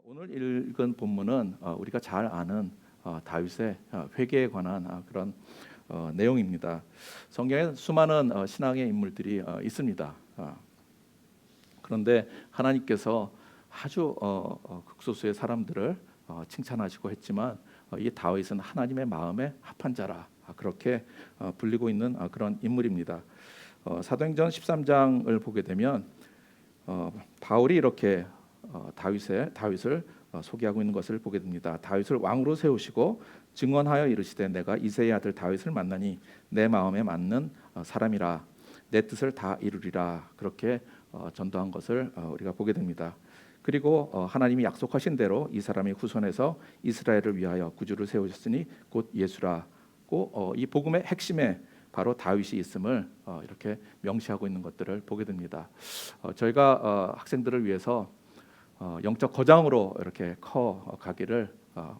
오늘 읽은 본문은 우리가 잘 아는 다윗의 회개에 관한 그런 내용입니다. 성경에 수많은 신앙의 인물들이 있습니다. 그런데 하나님께서 아주 극소수의 사람들을 칭찬하시고 했지만 이 다윗은 하나님의 마음에 합한 자라 그렇게 불리고 있는 그런 인물입니다. 사도행전 13장을 보게 되면 바울이 이렇게 다윗을 소개하고 있는 것을 보게 됩니다. 다윗을 왕으로 세우시고 증언하여 이르시되 내가 이새의 아들 다윗을 만나니 내 마음에 맞는 사람이라 내 뜻을 다 이루리라 그렇게 전도한 것을 우리가 보게 됩니다. 그리고 하나님이 약속하신 대로 이 사람의 후손에서 이스라엘을 위하여 구주를 세우셨으니 곧 예수라고 이 복음의 핵심에 바로 다윗이 있음을 이렇게 명시하고 있는 것들을 보게 됩니다. 저희가 학생들을 위해서 영적 거장으로 이렇게 커 가기를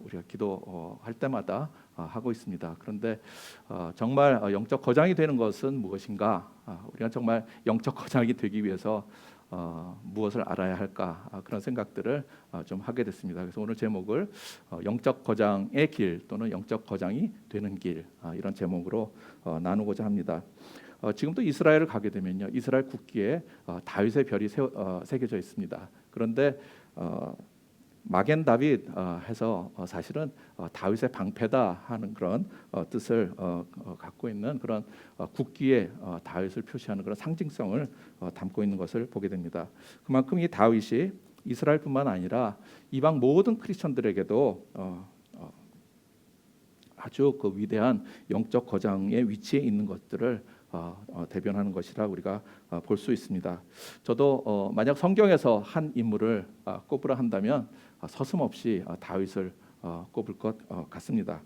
우리가 기도할 때마다 하고 있습니다. 그런데 정말 영적 거장이 되는 것은 무엇인가? 우리가 정말 영적 거장이 되기 위해서 무엇을 알아야 할까? 그런 생각들을 좀 하게 됐습니다. 그래서 오늘 제목을 영적 거장의 길 또는 영적 거장이 되는 길 이런 제목으로 나누고자 합니다. 지금도 이스라엘을 가게 되면요, 이스라엘 국기에 다윗의 별이 새겨져 있습니다. 그런데 마겐 다윗 해서 사실은 다윗의 방패다 하는 그런 뜻을 갖고 있는 그런 국기에 다윗을 표시하는 그런 상징성을 담고 있는 것을 보게 됩니다. 그만큼 이 다윗이 이스라엘뿐만 아니라 이방 모든 크리스천들에게도 아주 그 위대한 영적 거장의 위치에 있는 것들을 대변하는 것이라 우리가 볼 수 있습니다. 저도 만약 성경에서 한 인물을 꼽으라 한다면 서슴없이 다윗을 꼽을 것 같습니다.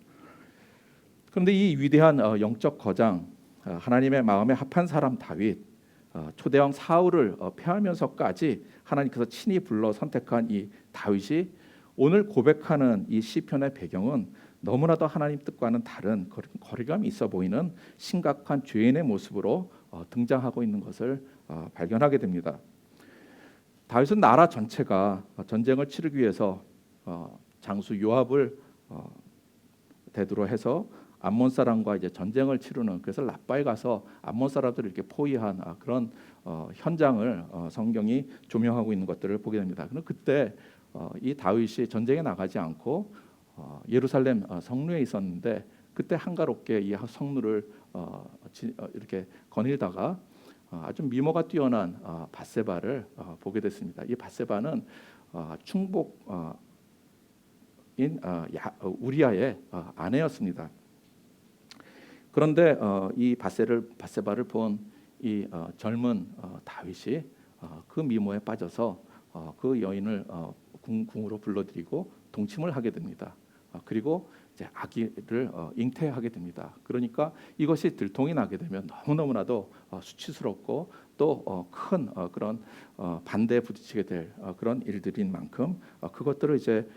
그런데 이 위대한 영적 거장, 하나님의 마음에 합한 사람 다윗, 초대왕 사울을 패하면서까지 하나님께서 친히 불러 선택한 이 다윗이 오늘 고백하는 이 시편의 배경은 너무나도 하나님 뜻과는 다른 거리감이 있어 보이는 심각한 죄인의 모습으로 등장하고 있는 것을 발견하게 됩니다. 다윗은 나라 전체가 전쟁을 치르기 위해서 장수 요압을 대두로 해서 암몬 사람과 이제 전쟁을 치르는, 그래서 라빠에 가서 암몬 사람들을 이렇게 포위한 그런 현장을 성경이 조명하고 있는 것들을 보게 됩니다. 그럼 그때 이 다윗이 전쟁에 나가지 않고 예루살렘 성루에 있었는데 그때 한가롭게 이 성루를 이렇게 거닐다가 아주 미모가 뛰어난 밧세바를 보게 됐습니다. 이 밧세바는 충복인 우리아의 아내였습니다. 그런데 이 밧세바를 본 이 젊은 다윗이 그 미모에 빠져서 그 여인을 궁으로 불러들이고 동침을 하게 됩니다. 그리고 이제 아기를 잉태하게 됩니다. 그러니까 이것이 들통이 나게 되면 너무너무나도 수치스럽고 또 큰 그런 반대에 부딪히게 될 그런 일들인 만큼 그것들을 이제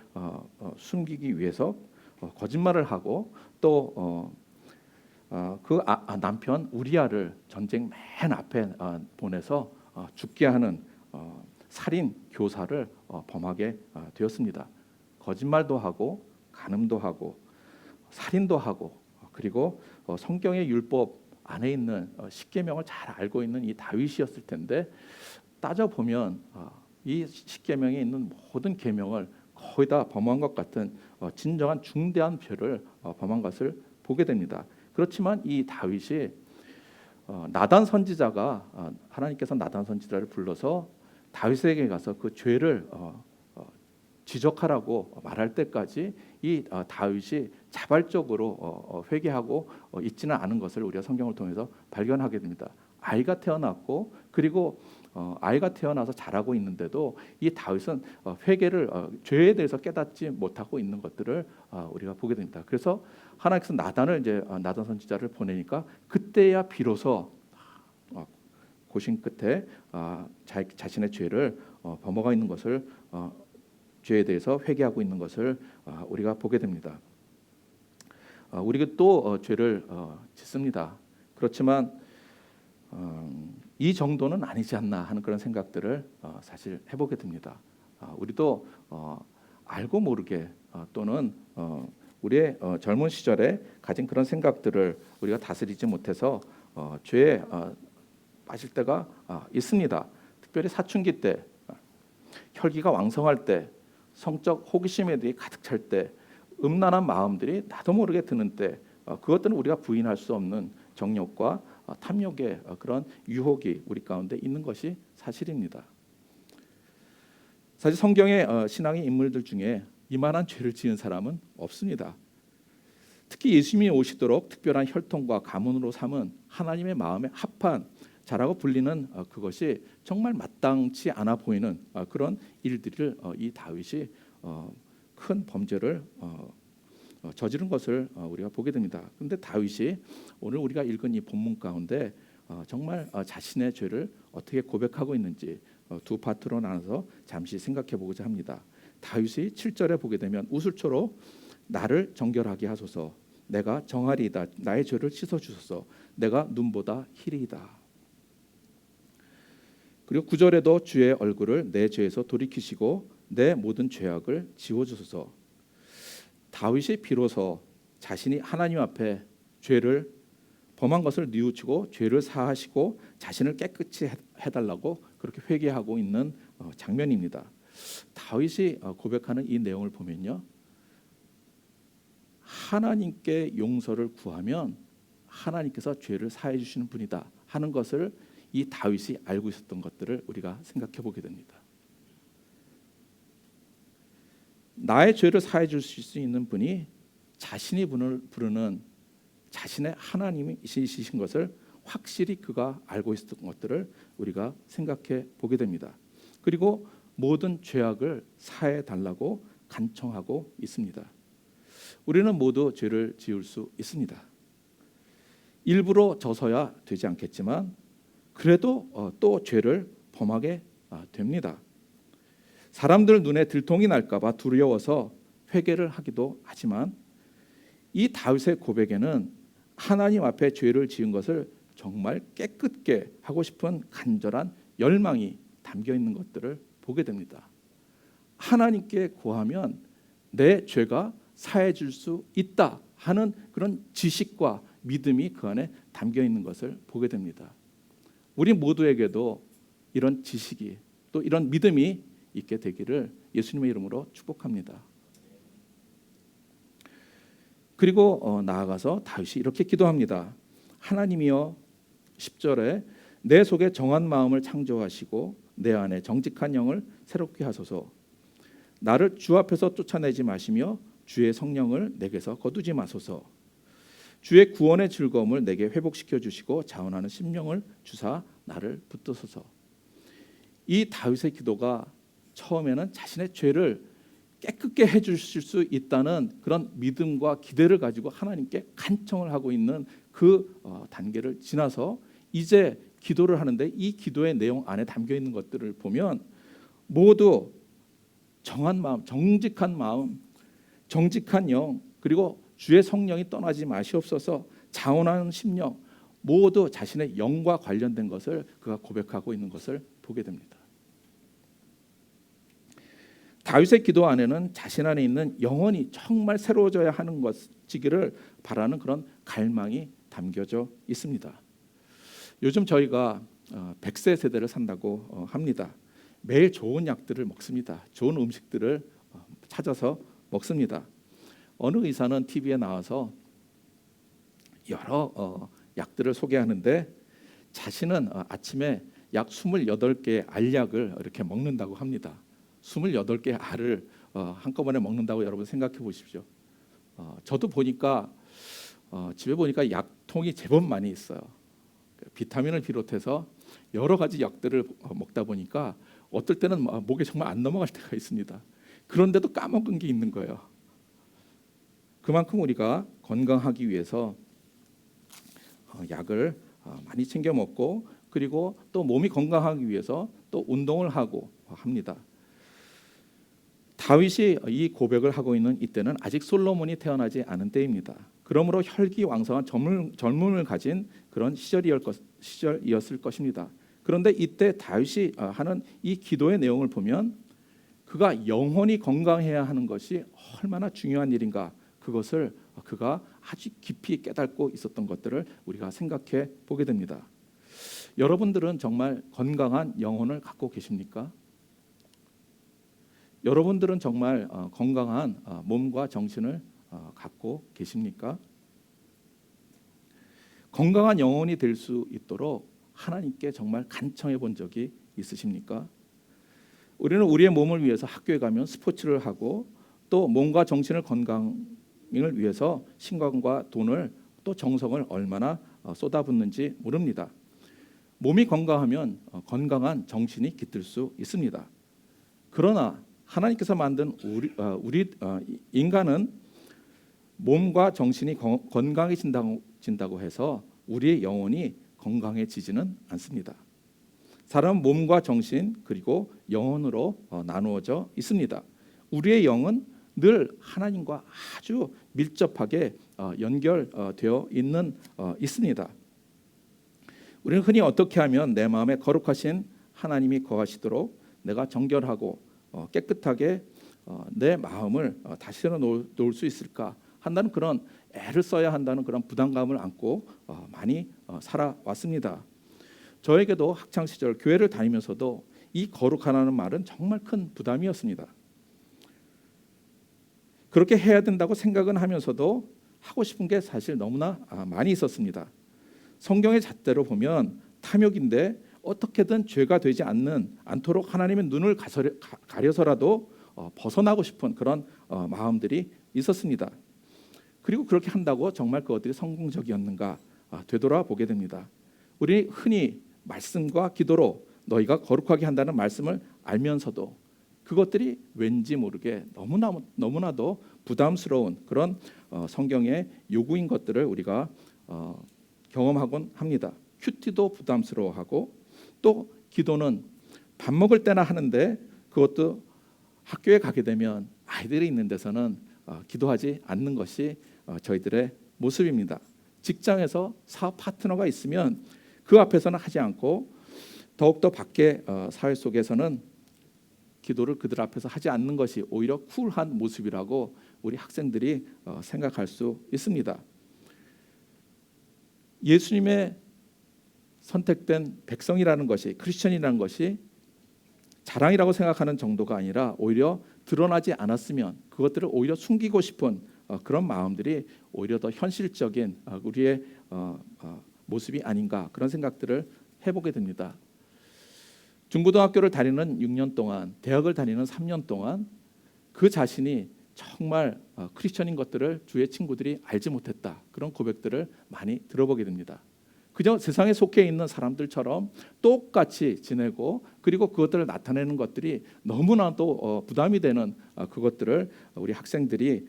숨기기 위해서 거짓말을 하고 또 그 남편 우리아를 전쟁 맨 앞에 보내서 죽게 하는 살인 교사를 범하게 되었습니다. 거짓말도 하고 간음도 하고 살인도 하고 그리고 성경의 율법 안에 있는 십계명을 잘 알고 있는 이 다윗이었을 텐데 따져 보면 이 십계명에 있는 모든 계명을 거의 다 범한 것 같은 진정한 중대한 죄를 범한 것을 보게 됩니다. 그렇지만 이 다윗이 나단 선지자가 하나님께서 나단 선지자를 불러서 다윗에게 가서 그 죄를 지적하라고 말할 때까지 이 다윗이 자발적으로 회개하고 있지는 않은 것을 우리가 성경을 통해서 발견하게 됩니다. 아이가 태어났고 그리고 아이가 태어나서 자라고 있는데도 이 다윗은 회개를 죄에 대해서 깨닫지 못하고 있는 것들을 우리가 보게 됩니다. 그래서 하나님께서 나단 선지자를 보내니까 그때야 비로소 고심 끝에 자신의 죄를 범어가 있는 것을 죄에 대해서 회개하고 있는 것을 우리가 보게 됩니다. 우리가 또 죄를 짓습니다. 그렇지만 이 정도는 아니지 않나 하는 그런 생각들을 사실 해보게 됩니다. 우리도 알고 모르게 또는 우리의 젊은 시절에 가진 그런 생각들을 우리가 다스리지 못해서 죄에 빠질 때가 있습니다. 특별히 사춘기 때, 혈기가 왕성할 때, 성적 호기심들이 가득 찰 때, 음란한 마음들이 나도 모르게 드는 때, 그것들은 우리가 부인할 수 없는 정욕과 탐욕의 그런 유혹이 우리 가운데 있는 것이 사실입니다. 사실 성경의 신앙의 인물들 중에 이만한 죄를 지은 사람은 없습니다. 특히 예수님이 오시도록 특별한 혈통과 가문으로 삼은 하나님의 마음에 합한 자라고 불리는 그것이 정말 마땅치 않아 보이는 그런 일들을 이 다윗이 큰 범죄를 저지른 것을 우리가 보게 됩니다. 그런데 다윗이 오늘 우리가 읽은 이 본문 가운데 정말 자신의 죄를 어떻게 고백하고 있는지 두 파트로 나눠서 잠시 생각해 보고자 합니다. 다윗이 7절에 보게 되면 우슬초로 나를 정결하게 하소서, 내가 정하리이다. 나의 죄를 씻어 주소서, 내가 눈보다 희리이다. 그리고 9절에도 주의 얼굴을 내 죄에서 돌이키시고 내 모든 죄악을 지워 주소서. 다윗이 비로소 자신이 하나님 앞에 죄를 범한 것을 뉘우치고 죄를 사하시고 자신을 깨끗이 해달라고 그렇게 회개하고 있는 장면입니다. 다윗이 고백하는 이 내용을 보면요, 하나님께 용서를 구하면 하나님께서 죄를 사해 주시는 분이다 하는 것을 이 다윗이 알고 있었던 것들을 우리가 생각해 보게 됩니다. 나의 죄를 사해 주실 수 있는 분이 자신이 부르는 자신의 하나님이신 것을 확실히 그가 알고 있었던 것들을 우리가 생각해 보게 됩니다. 그리고 모든 죄악을 사해 달라고 간청하고 있습니다. 우리는 모두 죄를 지을 수 있습니다. 일부러 져서야 되지 않겠지만 그래도 또 죄를 범하게 됩니다. 사람들 눈에 들통이 날까 봐 두려워서 회개를 하기도 하지만 이 다윗의 고백에는 하나님 앞에 죄를 지은 것을 정말 깨끗게 하고 싶은 간절한 열망이 담겨 있는 것들을 보게 됩니다. 하나님께 구하면 내 죄가 사해질 수 있다 하는 그런 지식과 믿음이 그 안에 담겨 있는 것을 보게 됩니다. 우리 모두에게도 이런 지식이 또 이런 믿음이 있게 되기를 예수님의 이름으로 축복합니다. 그리고 나아가서 다윗이 이렇게 기도합니다. 하나님이여, 10절에 내 속에 정한 마음을 창조하시고 내 안에 정직한 영을 새롭게 하소서. 나를 주 앞에서 쫓아내지 마시며 주의 성령을 내게서 거두지 마소서. 주의 구원의 즐거움을 내게 회복시켜 주시고 자원하는 심령을 주사 나를 붙드소서. 이 다윗의 기도가 처음에는 자신의 죄를 깨끗게 해주실 수 있다는 그런 믿음과 기대를 가지고 하나님께 간청을 하고 있는 그 단계를 지나서 이제 기도를 하는데 이 기도의 내용 안에 담겨 있는 것들을 보면 모두 정한 마음, 정직한 영, 그리고 주의 성령이 떠나지 마시옵소서, 자원하는 심령, 모두 자신의 영과 관련된 것을 그가 고백하고 있는 것을 보게 됩니다. 다윗의 기도 안에는 자신 안에 있는 영혼이 정말 새로워져야 하는 것이기를 바라는 그런 갈망이 담겨져 있습니다. 요즘 저희가 100세 세대를 산다고 합니다. 매일 좋은 약들을 먹습니다. 좋은 음식들을 찾아서 먹습니다. 어느 의사는 TV에 나와서 여러 약들을 소개하는데 자신은 아침에 약 28개의 알약을 이렇게 먹는다고 합니다. 28개의 알을 한꺼번에 먹는다고 여러분 생각해 보십시오. 저도 보니까 집에 보니까 약통이 제법 많이 있어요. 비타민을 비롯해서 여러 가지 약들을 먹다 보니까 어떨 때는 목에 정말 안 넘어갈 때가 있습니다. 그런데도 까먹은 게 있는 거예요. 그만큼 우리가 건강하기 위해서 약을 많이 챙겨 먹고 그리고 또 몸이 건강하기 위해서 또 운동을 하고 합니다. 다윗이 이 고백을 하고 있는 이때는 아직 솔로몬이 태어나지 않은 때입니다. 그러므로 혈기왕성한 젊음을 가진 그런 시절이었을 것입니다. 그런데 이때 다윗이 하는 이 기도의 내용을 보면 그가 영혼이 건강해야 하는 것이 얼마나 중요한 일인가, 그것을 그가 아주 깊이 깨닫고 있었던 것들을 우리가 생각해 보게 됩니다. 여러분들은 정말 건강한 영혼을 갖고 계십니까? 여러분들은 정말 건강한 몸과 정신을 갖고 계십니까? 건강한 영혼이 될 수 있도록 하나님께 정말 간청해 본 적이 있으십니까? 우리는 우리의 몸을 위해서 학교에 가면 스포츠를 하고, 또 몸과 정신을 건강을 위해서 시간과 돈을, 또 정성을 얼마나 쏟아붓는지 모릅니다. 몸이 건강하면 건강한 정신이 깃들 수 있습니다. 그러나 하나님께서 만든 우리 인간은 몸과 정신이 건강해진다고 해서 우리의 영혼이 건강해지지는 않습니다. 사람은 몸과 정신 그리고 영혼으로 나누어져 있습니다. 우리의 영은 늘 하나님과 아주 밀접하게 연결되어 있습니다. 우리는 흔히 어떻게 하면 내 마음에 거룩하신 하나님이 거하시도록 내가 정결하고 깨끗하게 내 마음을 다스려 놓을 수 있을까 한다는 그런 애를 써야 한다는 그런 부담감을 안고 많이 살아왔습니다. 저에게도 학창 시절 교회를 다니면서도 이 거룩하라는 말은 정말 큰 부담이었습니다. 그렇게 해야 된다고 생각은 하면서도 하고 싶은 게 사실 너무나 많이 있었습니다. 성경의 잣대로 보면 탐욕인데 어떻게든 죄가 되지 않도록 하나님의 눈을 가려서라도 벗어나고 싶은 그런 마음들이 있었습니다. 그리고 그렇게 한다고 정말 그것들이 성공적이었는가 되돌아보게 됩니다. 우리 흔히 말씀과 기도로 너희가 거룩하게 한다는 말씀을 알면서도 그것들이 왠지 모르게 너무나도 부담스러운 그런 성경의 요구인 것들을 우리가 경험하곤 합니다. 큐티도 부담스러워하고, 또 기도는 밥 먹을 때나 하는데 그것도 학교에 가게 되면 아이들이 있는 데서는 기도하지 않는 것이 저희들의 모습입니다. 직장에서 사업 파트너가 있으면 그 앞에서는 하지 않고, 더욱더 밖에 사회 속에서는 기도를 그들 앞에서 하지 않는 것이 오히려 쿨한 모습이라고 우리 학생들이 생각할 수 있습니다. 예수님의 선택된 백성이라는 것이, 크리스천이라는 것이 자랑이라고 생각하는 정도가 아니라 오히려 드러나지 않았으면 그것들을 오히려 숨기고 싶은 그런 마음들이 오히려 더 현실적인 우리의 모습이 아닌가, 그런 생각들을 해보게 됩니다. 중고등학교를 다니는 6년 동안, 대학을 다니는 3년 동안 그 자신이 정말 크리스천인 것들을 주위의 친구들이 알지 못했다, 그런 고백들을 많이 들어보게 됩니다. 그저 세상에 속해 있는 사람들처럼 똑같이 지내고, 그리고 그것들을 나타내는 것들이 너무나도 부담이 되는 그것들을 우리 학생들이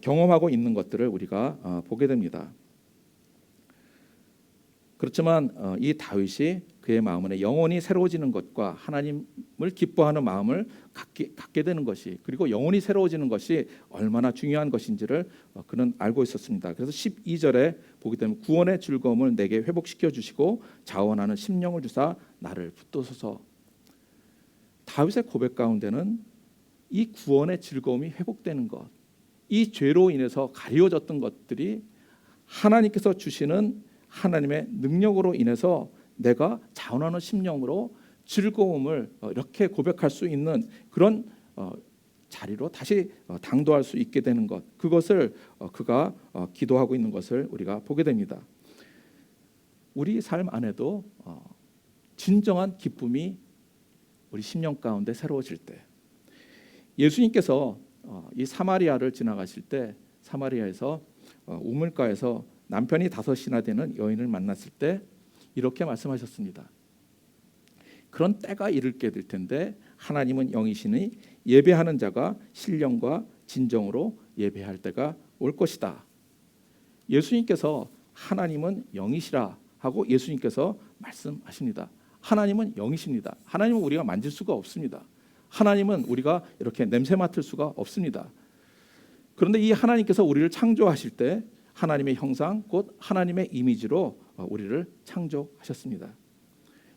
경험하고 있는 것들을 우리가 보게 됩니다. 그렇지만 이 다윗이 그의 마음에 영혼이 새로워지는 것과 하나님을 기뻐하는 마음을 갖게 되는 것이, 그리고 영혼이 새로워지는 것이 얼마나 중요한 것인지를 그는 알고 있었습니다. 그래서 12절에 보게 되면 구원의 즐거움을 내게 회복시켜 주시고 자원하는 심령을 주사 나를 붙드소서. 다윗의 고백 가운데는 이 구원의 즐거움이 회복되는 것, 이 죄로 인해서 가리워졌던 것들이 하나님께서 주시는 하나님의 능력으로 인해서 내가 자원하는 심령으로 즐거움을 이렇게 고백할 수 있는 그런 자리로 다시 당도할 수 있게 되는 것, 그것을 그가 기도하고 있는 것을 우리가 보게 됩니다. 우리 삶 안에도 진정한 기쁨이 우리 심령 가운데 새로워질 때, 예수님께서 이 사마리아를 지나가실 때 사마리아에서 우물가에서 남편이 5이나 되는 여인을 만났을 때 이렇게 말씀하셨습니다. 그런 때가 이르게 될 텐데 하나님은 영이시니 예배하는 자가 신령과 진정으로 예배할 때가 올 것이다. 예수님께서 하나님은 영이시라 하고 예수님께서 말씀하십니다. 하나님은 영이십니다. 하나님은 우리가 만질 수가 없습니다. 하나님은 우리가 이렇게 냄새 맡을 수가 없습니다. 그런데 이 하나님께서 우리를 창조하실 때 하나님의 형상 곧 하나님의 이미지로 우리를 창조하셨습니다.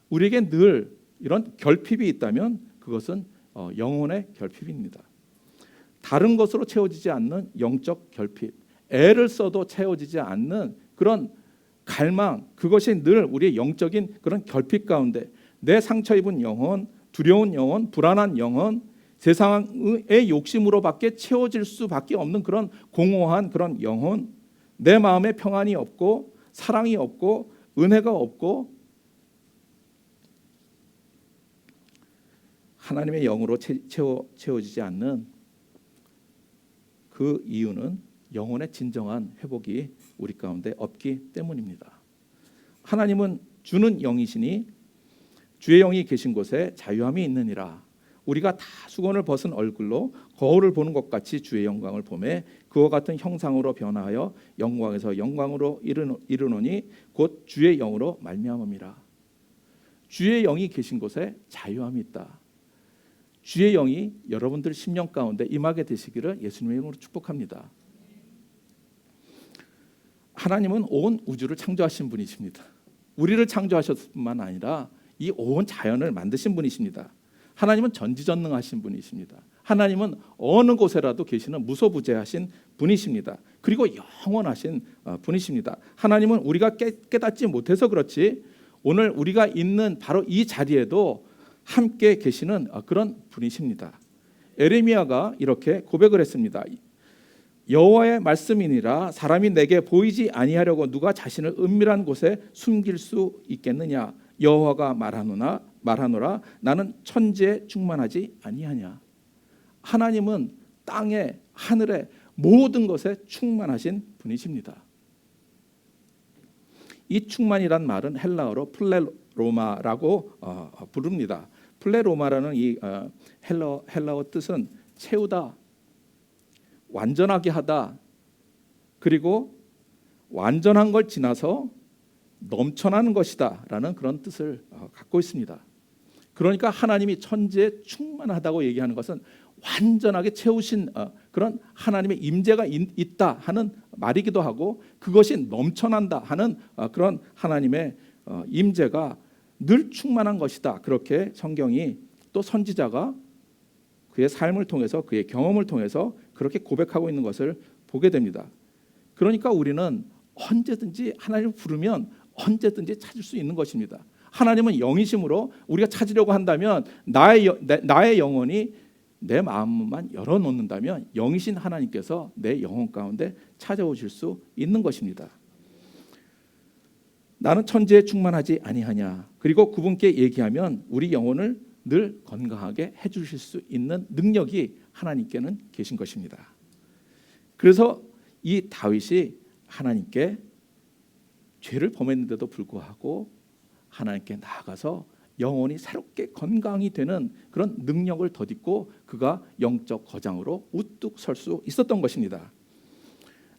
우리에게 늘 이런 결핍이 있다면 그것은 영혼의 결핍입니다. 다른 것으로 채워지지 않는 영적 결핍, 애를 써도 채워지지 않는 그런 갈망, 그것이 늘 우리의 영적인 그런 결핍 가운데 내 상처 입은 영혼, 두려운 영혼, 불안한 영혼, 세상의 욕심으로밖에 채워질 수밖에 없는 그런 공허한 그런 영혼, 내 마음에 평안이 없고 사랑이 없고 은혜가 없고 하나님의 영으로 채워지지 않는 그 이유는 영혼의 진정한 회복이 우리 가운데 없기 때문입니다. 하나님은 주는 영이시니 주의 영이 계신 곳에 자유함이 있느니라. 우리가 다 수건을 벗은 얼굴로 거울을 보는 것 같이 주의 영광을 보매 그와 같은 형상으로 변화하여 영광에서 영광으로 이르노니 곧 주의 영으로 말미암음이라. 주의 영이 계신 곳에 자유함이 있다. 주의 영이 여러분들 심령 가운데 임하게 되시기를 예수님의 이름으로 축복합니다. 하나님은 온 우주를 창조하신 분이십니다. 우리를 창조하셨을 뿐만 아니라 이 온 자연을 만드신 분이십니다. 하나님은 전지전능하신 분이십니다. 하나님은 어느 곳에라도 계시는 무소부재하신 분이십니다. 그리고 영원하신 분이십니다. 하나님은 우리가 깨닫지 못해서 그렇지 오늘 우리가 있는 바로 이 자리에도 함께 계시는 그런 분이십니다. 에레미야가 이렇게 고백을 했습니다. 여호와의 말씀이니라 사람이 내게 보이지 아니하려고 누가 자신을 은밀한 곳에 숨길 수 있겠느냐. 여호와가 말하노라 나는 천지에 충만하지 아니하냐. 하나님은 땅에 하늘에 모든 것에 충만하신 분이십니다. 이 충만이란 말은 헬라어로 플레로마라고 부릅니다. 플레로마라는 이 헬라어 뜻은 채우다, 완전하게 하다, 그리고 완전한 걸 지나서 넘쳐나는 것이다 라는 그런 뜻을 갖고 있습니다. 그러니까 하나님이 천지에 충만하다고 얘기하는 것은 완전하게 채우신 그런 하나님의 임재가 있다 하는 말이기도 하고 그것이 넘쳐난다 하는 그런 하나님의 임재가 늘 충만한 것이다. 그렇게 성경이 또 선지자가 그의 삶을 통해서 그의 경험을 통해서 그렇게 고백하고 있는 것을 보게 됩니다. 그러니까 우리는 언제든지 하나님을 부르면 언제든지 찾을 수 있는 것입니다. 하나님은 영이심으로 우리가 찾으려고 한다면 나의 영혼이 내 마음만 열어놓는다면 영이신 하나님께서 내 영혼 가운데 찾아오실 수 있는 것입니다. 나는 천지에 충만하지 아니하냐. 그리고 그분께 얘기하면 우리 영혼을 늘 건강하게 해주실 수 있는 능력이 하나님께는 계신 것입니다. 그래서 이 다윗이 하나님께 죄를 범했는데도 불구하고 하나님께 나아가서 영혼이 새롭게 건강이 되는 그런 능력을 덧입고 그가 영적 거장으로 우뚝 설 수 있었던 것입니다.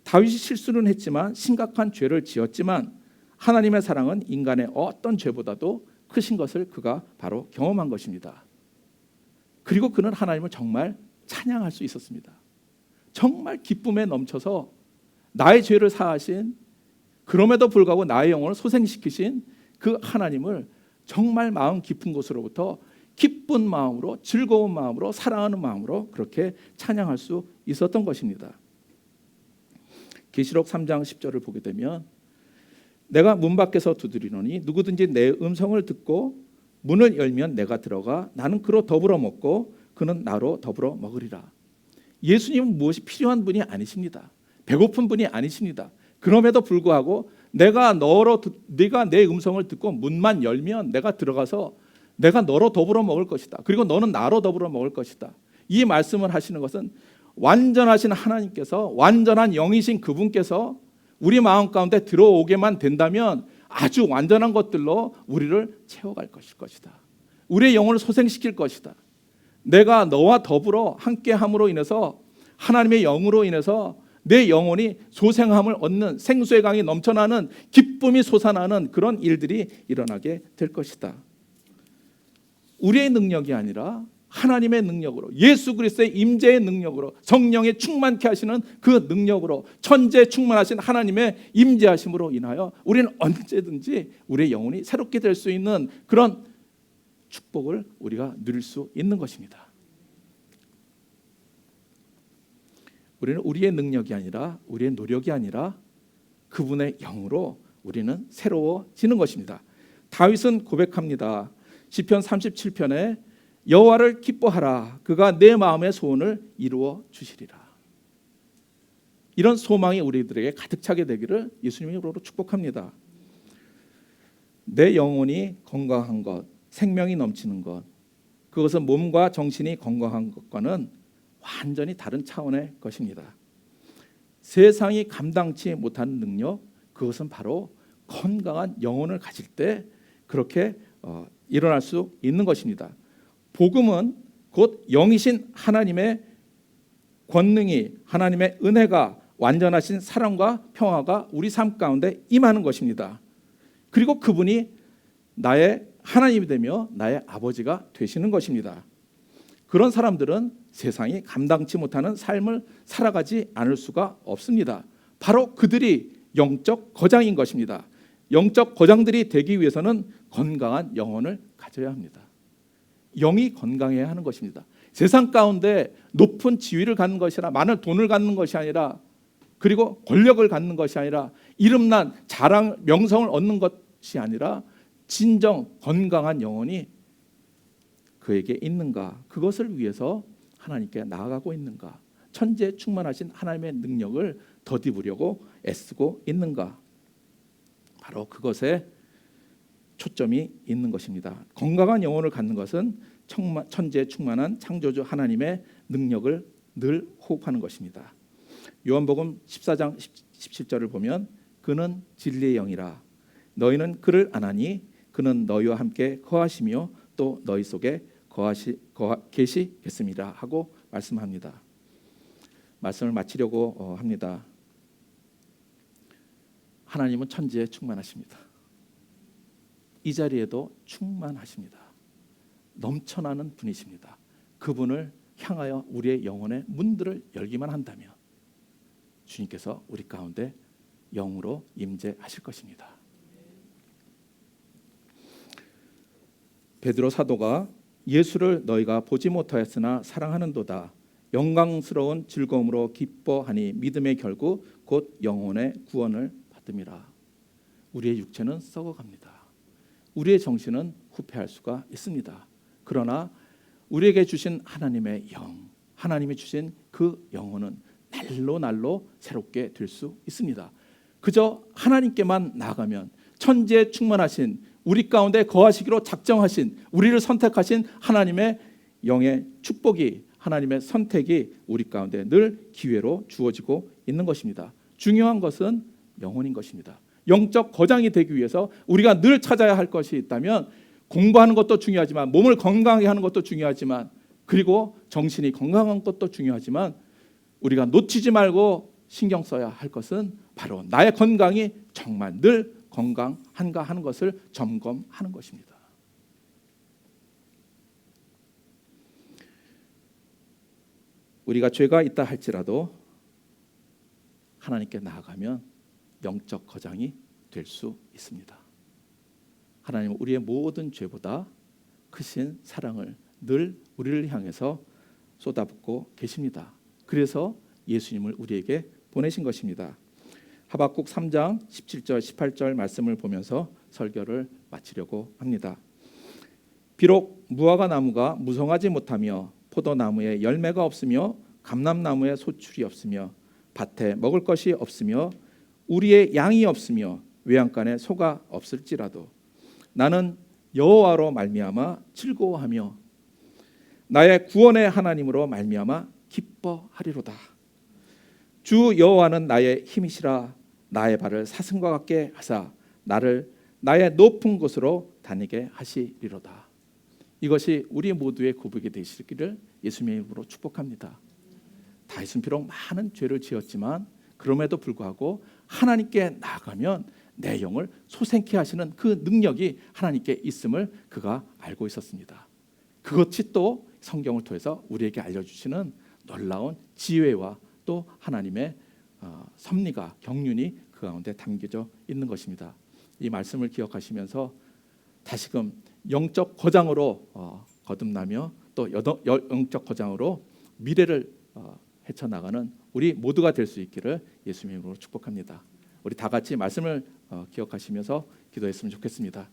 다윗이 실수는 했지만 심각한 죄를 지었지만 하나님의 사랑은 인간의 어떤 죄보다도 크신 것을 그가 바로 경험한 것입니다. 그리고 그는 하나님을 정말 찬양할 수 있었습니다. 정말 기쁨에 넘쳐서 나의 죄를 사하신 그럼에도 불구하고 나의 영혼을 소생시키신 그 하나님을 정말 마음 깊은 곳으로부터 기쁜 마음으로 즐거운 마음으로 사랑하는 마음으로 그렇게 찬양할 수 있었던 것입니다. 계시록 3장 10절을 보게 되면 내가 문 밖에서 두드리노니 누구든지 내 음성을 듣고 문을 열면 내가 들어가 나는 그로 더불어 먹고 그는 나로 더불어 먹으리라. 예수님은 무엇이 필요한 분이 아니십니다. 배고픈 분이 아니십니다. 그럼에도 불구하고 네가 내 음성을 듣고 문만 열면 내가 들어가서 내가 너로 더불어 먹을 것이다. 그리고 너는 나로 더불어 먹을 것이다. 이 말씀을 하시는 것은 완전하신 하나님께서 완전한 영이신 그분께서 우리 마음 가운데 들어오게만 된다면 아주 완전한 것들로 우리를 채워갈 것이다. 우리의 영혼을 소생시킬 것이다. 내가 너와 더불어 함께함으로 인해서 하나님의 영으로 인해서 내 영혼이 소생함을 얻는 생수의 강이 넘쳐나는 기쁨이 솟아나는 그런 일들이 일어나게 될 것이다. 우리의 능력이 아니라 하나님의 능력으로 예수 그리스도의 임재의 능력으로 성령의 충만케 하시는 그 능력으로 천지에 충만하신 하나님의 임재하심으로 인하여 우리는 언제든지 우리의 영혼이 새롭게 될 수 있는 그런 축복을 우리가 누릴 수 있는 것입니다. 우리는 우리의 능력이 아니라 우리의 노력이 아니라 그분의 영으로 우리는 새로워지는 것입니다. 다윗은 고백합니다. 시편 37편에 여호와를 기뻐하라. 그가 내 마음의 소원을 이루어 주시리라. 이런 소망이 우리들에게 가득 차게 되기를 예수님의 이름으로 축복합니다. 내 영혼이 건강한 것, 생명이 넘치는 것, 그것은 몸과 정신이 건강한 것과는 완전히 다른 차원의 것입니다. 세상이 감당치 못하는 능력, 그것은 바로 건강한 영혼을 가질 때 그렇게 일어날 수 있는 것입니다. 복음은 곧 영이신 하나님의 권능이, 하나님의 은혜가, 완전하신 사랑과 평화가 우리 삶 가운데 임하는 것입니다. 그리고 그분이 나의 하나님이 되며 나의 아버지가 되시는 것입니다. 그런 사람들은 세상이 감당치 못하는 삶을 살아가지 않을 수가 없습니다. 바로 그들이 영적 거장인 것입니다. 영적 거장들이 되기 위해서는 건강한 영혼을 가져야 합니다. 영이 건강해야 하는 것입니다. 세상 가운데 높은 지위를 갖는 것이 아니라, 많은 돈을 갖는 것이 아니라, 그리고 권력을 갖는 것이 아니라, 이름난 자랑, 명성을 얻는 것이 아니라 진정 건강한 영혼이 그에게 있는가, 그것을 위해서 하나님께 나아가고 있는가, 천지에 충만하신 하나님의 능력을 덧입으려고 애쓰고 있는가, 바로 그것에 초점이 있는 것입니다. 건강한 영혼을 갖는 것은 천지에 충만한 창조주 하나님의 능력을 늘 호흡하는 것입니다. 요한복음 14장 17절을 보면 그는 진리의 영이라 너희는 그를 아나니 그는 너희와 함께 거하시며 또 너희 속에 계시겠습니다 하고 말씀합니다. 말씀을 마치려고 합니다. 하나님은 천지에 충만하십니다. 이 자리에도 충만하십니다. 넘쳐나는 분이십니다. 그분을 향하여 우리의 영혼의 문들을 열기만 한다면 주님께서 우리 가운데 영으로 임재하실 것입니다. 베드로 사도가 예수를 너희가 보지 못하였으나 사랑하는도다. 영광스러운 즐거움으로 기뻐하니 믿음의 결국 곧 영혼의 구원을 받음이라. 우리의 육체는 썩어갑니다. 우리의 정신은 후패할 수가 있습니다. 그러나 우리에게 주신 하나님의 영, 하나님이 주신 그 영혼은 날로 새롭게 될 수 있습니다. 그저 하나님께만 나아가면 천지에 충만하신, 우리 가운데 거하시기로 작정하신, 우리를 선택하신 하나님의 영의 축복이, 하나님의 선택이 우리 가운데 늘 기회로 주어지고 있는 것입니다. 중요한 것은 영혼인 것입니다. 영적 거장이 되기 위해서 우리가 늘 찾아야 할 것이 있다면 공부하는 것도 중요하지만, 몸을 건강하게 하는 것도 중요하지만, 그리고 정신이 건강한 것도 중요하지만, 우리가 놓치지 말고 신경 써야 할 것은 바로 나의 건강이 정말 늘 건강한가 하는 것을 점검하는 것입니다. 우리가 죄가 있다 할지라도 하나님께 나아가면 영적 거장이 될 수 있습니다. 하나님은 우리의 모든 죄보다 크신 사랑을 늘 우리를 향해서 쏟아붓고 계십니다. 그래서 예수님을 우리에게 보내신 것입니다. 하박국 3장 17절 18절 말씀을 보면서 설교를 마치려고 합니다. 비록 무화과 나무가 무성하지 못하며 포도나무에 열매가 없으며 감람나무에 소출이 없으며 밭에 먹을 것이 없으며 우리의 양이 없으며 외양간에 소가 없을지라도 나는 여호와로 말미암아 즐거워하며 나의 구원의 하나님으로 말미암아 기뻐하리로다. 주 여호와는 나의 힘이시라. 나의 발을 사슴과 같게 하사 나를 나의 높은 곳으로 다니게 하시리로다. 이것이 우리 모두의 고백이 되시기를 예수님의 이름으로 축복합니다. 다윗은 비록 많은 죄를 지었지만 그럼에도 불구하고 하나님께 나아가면 내 영을 소생케 하시는 그 능력이 하나님께 있음을 그가 알고 있었습니다. 그것이 또 성경을 통해서 우리에게 알려주시는 놀라운 지혜와 또 하나님의 섭리가, 경륜이 그 가운데 담겨져 있는 것입니다. 이 말씀을 기억하시면서 다시금 영적 거장으로 거듭나며 또 영적 거장으로 미래를 헤쳐나가는 우리 모두가 될 수 있기를 예수님의 이름으로 축복합니다. 우리 다 같이 말씀을 기억하시면서 기도했으면 좋겠습니다.